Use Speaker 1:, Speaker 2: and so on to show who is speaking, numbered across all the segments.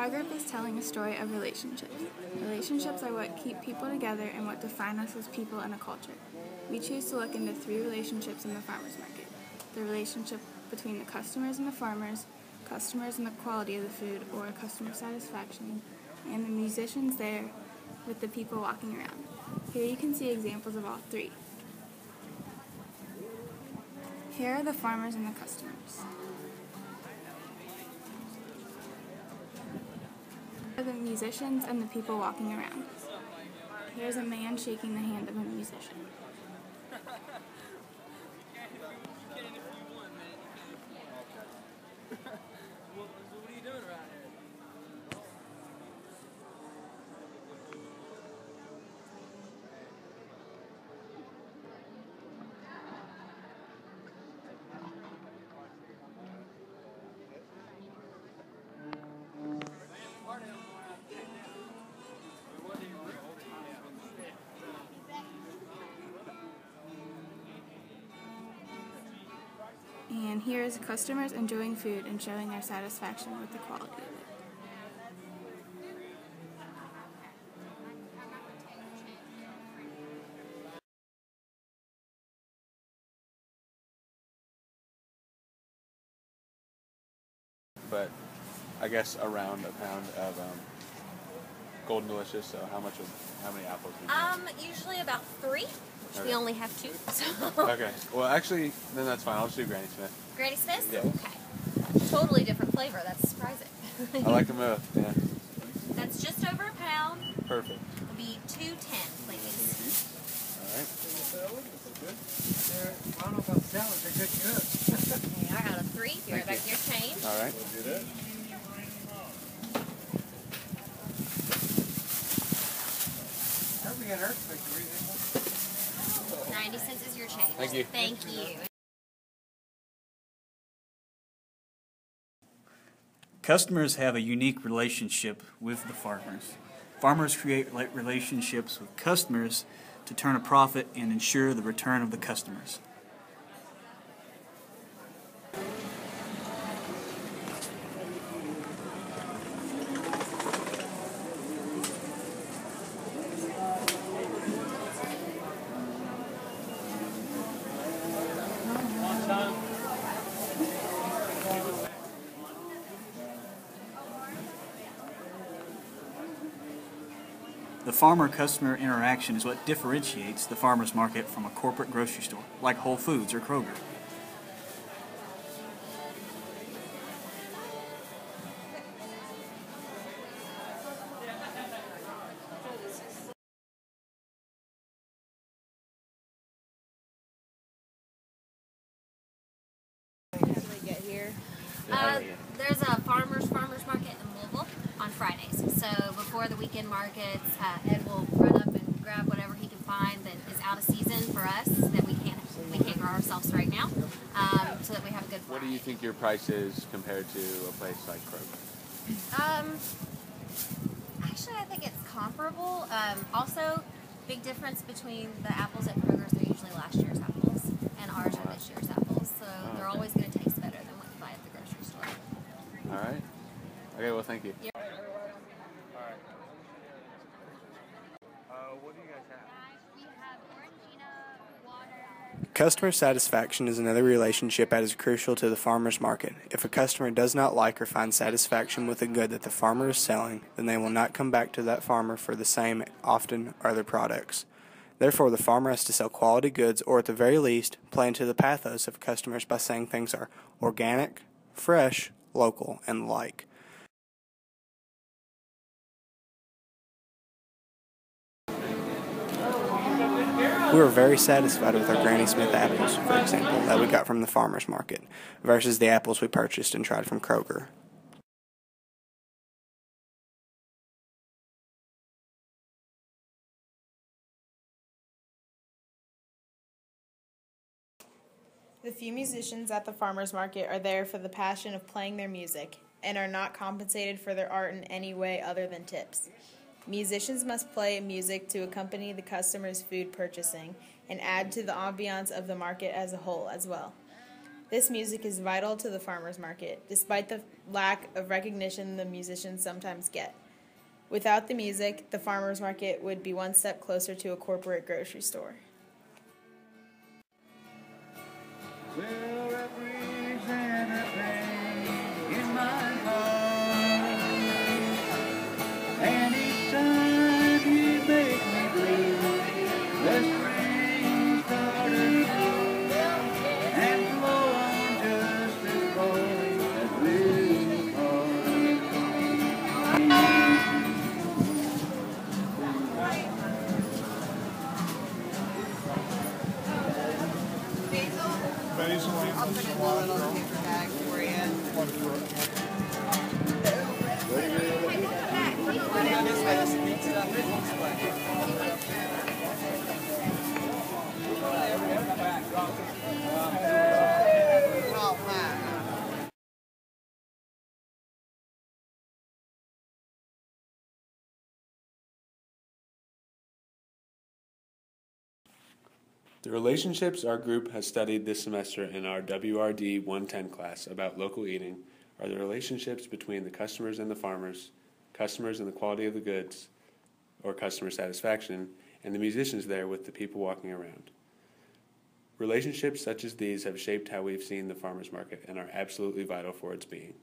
Speaker 1: Our group is telling a story of relationships. Relationships are what keep people together and what define us as people and a culture. We choose to look into 3 relationships in the farmers market: the relationship between the customers and the farmers, customers and the quality of the food or customer satisfaction, and the musicians there with the people walking around. Here you can see examples of all 3. Here are the farmers and the customers. Here are the musicians and the people walking around. Here's a man shaking the hand of a musician. And here is customers enjoying food and showing their satisfaction with the quality of it.
Speaker 2: But I guess around a pound of Golden Delicious. So how many apples do you need?
Speaker 3: Usually about 3.
Speaker 2: Okay.
Speaker 3: We only have 2. So.
Speaker 2: Okay. Well, actually, then that's fine. I'll just do Granny Smith.
Speaker 3: Granny Smith?
Speaker 2: Yeah.
Speaker 3: Okay. Totally different flavor. That's surprising.
Speaker 2: I like them both. Yeah.
Speaker 3: That's just over a pound.
Speaker 2: Perfect.
Speaker 3: It'll be $2.10, please.
Speaker 2: All right.
Speaker 4: I don't know about salads. They're good cooks.
Speaker 3: Okay, I got a 3. Be right back to your change.
Speaker 2: All right.
Speaker 4: We'll do that. We got her
Speaker 3: 90 cents is your change.
Speaker 2: Thank you.
Speaker 3: Thank you.
Speaker 5: Customers have a unique relationship with the farmers. Farmers create relationships with customers to turn a profit and ensure the return of the customers. The farmer-customer interaction is what differentiates the farmers market from a corporate grocery store, like Whole Foods or Kroger.
Speaker 3: Get here.
Speaker 2: Yeah.
Speaker 3: There's a farmers market in Louisville on Fridays. So before the weekend markets, Ed will run up and grab whatever he can find that is out of season for us that we can't grow ourselves right now, so that we have a good
Speaker 2: What do
Speaker 3: variety.
Speaker 2: you think your price is compared to a place like Kroger?
Speaker 3: Actually, I think it's comparable. Also, big difference between the apples at Kroger's, they're usually last year's apples, and ours are this year's apples. So they're always going to taste better than what you buy at the grocery store.
Speaker 2: All right. Okay. Well, thank you.
Speaker 3: Yep.
Speaker 4: What do you guys have?
Speaker 3: We have Orangina, water.
Speaker 6: Customer satisfaction is another relationship that is crucial to the farmer's market. If a customer does not like or find satisfaction with the good that the farmer is selling, then they will not come back to that farmer for the same, often other products. Therefore, the farmer has to sell quality goods, or at the very least, play into the pathos of customers by saying things are organic, fresh, local, and the like. We were very satisfied with our Granny Smith apples, for example, that we got from the farmer's market, versus the apples we purchased and tried from Kroger.
Speaker 7: The few musicians at the farmers market are there for the passion of playing their music and are not compensated for their art in any way other than tips. Musicians must play music to accompany the customer's food purchasing and add to the ambiance of the market as a whole as well. This music is vital to the farmers market, despite the lack of recognition the musicians sometimes get. Without the music, the farmers market would be one step closer to a corporate grocery store.
Speaker 8: Will represent a pain in my heart. Anytime you make me blue, the spring started and flow on just as boldly as blue
Speaker 9: I'll put it in the little paper bag for you.
Speaker 2: The relationships our group has studied this semester in our WRD 110 class about local eating are the relationships between the customers and the farmers, customers and the quality of the goods, or customer satisfaction, and the musicians there with the people walking around. Relationships such as these have shaped how we've seen the farmers market and are absolutely vital for its being.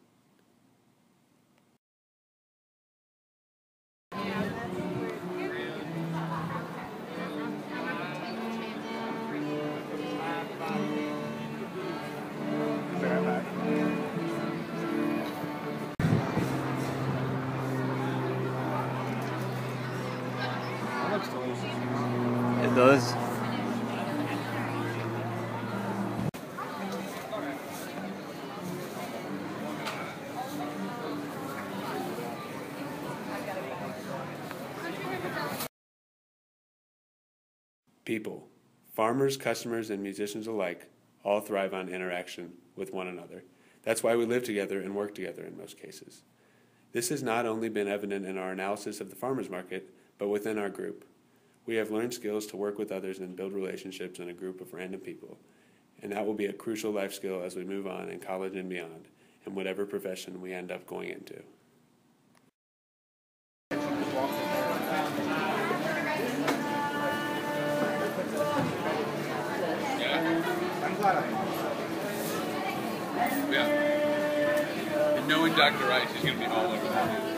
Speaker 5: It does.
Speaker 2: People, farmers, customers, and musicians alike, all thrive on interaction with one another. That's why we live together and work together in most cases. This has not only been evident in our analysis of the farmers market, but within our group. We have learned skills to work with others and build relationships in a group of random people, and that will be a crucial life skill as we move on in college and beyond, and whatever profession we end up going into. Yeah. And knowing Dr. Rice, he's going to be all over that.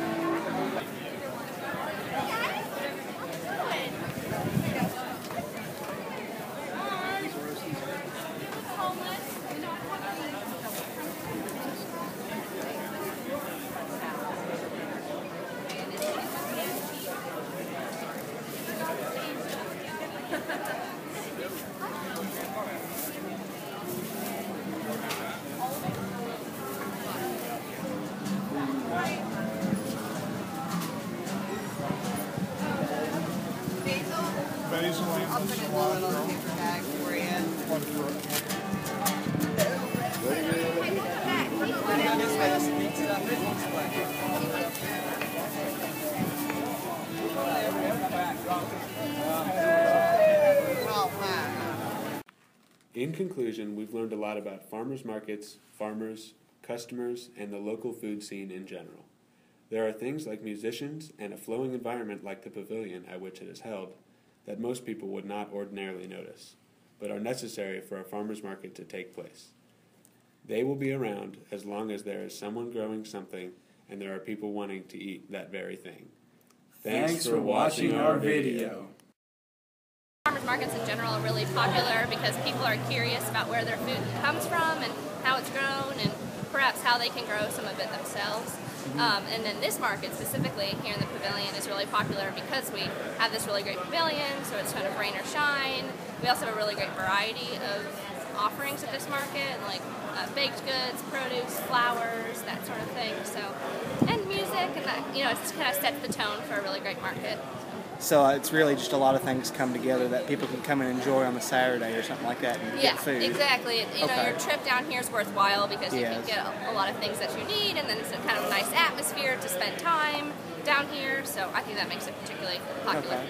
Speaker 9: I'll put it in the little paper bag for you.
Speaker 2: In conclusion, we've learned a lot about farmers markets, farmers, customers, and the local food scene in general. There are things like musicians and a flowing environment like the pavilion at which it is held that most people would not ordinarily notice, but are necessary for a farmers market to take place. They will be around as long as there is someone growing something and there are people wanting to eat that very thing.
Speaker 5: Thanks for watching our video.
Speaker 3: Farmers markets in general are really popular because people are curious about where their food comes from and how it's grown and perhaps how they can grow some of it themselves. And then this market specifically here in the pavilion is really popular because we have this really great pavilion, so it's kind of rain or shine. We also have a really great variety of offerings at this market, like baked goods, produce, flowers, that sort of thing. So, and music, and that, you know, it kind of sets the tone for a really great market.
Speaker 6: So it's really just a lot of things come together that people can come and enjoy on a Saturday or something like that and get food.
Speaker 3: Exactly. You know,
Speaker 6: Okay.
Speaker 3: your trip down here is worthwhile because you can
Speaker 6: Yes.
Speaker 3: get a lot of things that you need, and then it's a kind of a nice atmosphere to spend time down here. So I think that makes it particularly popular.
Speaker 6: Okay.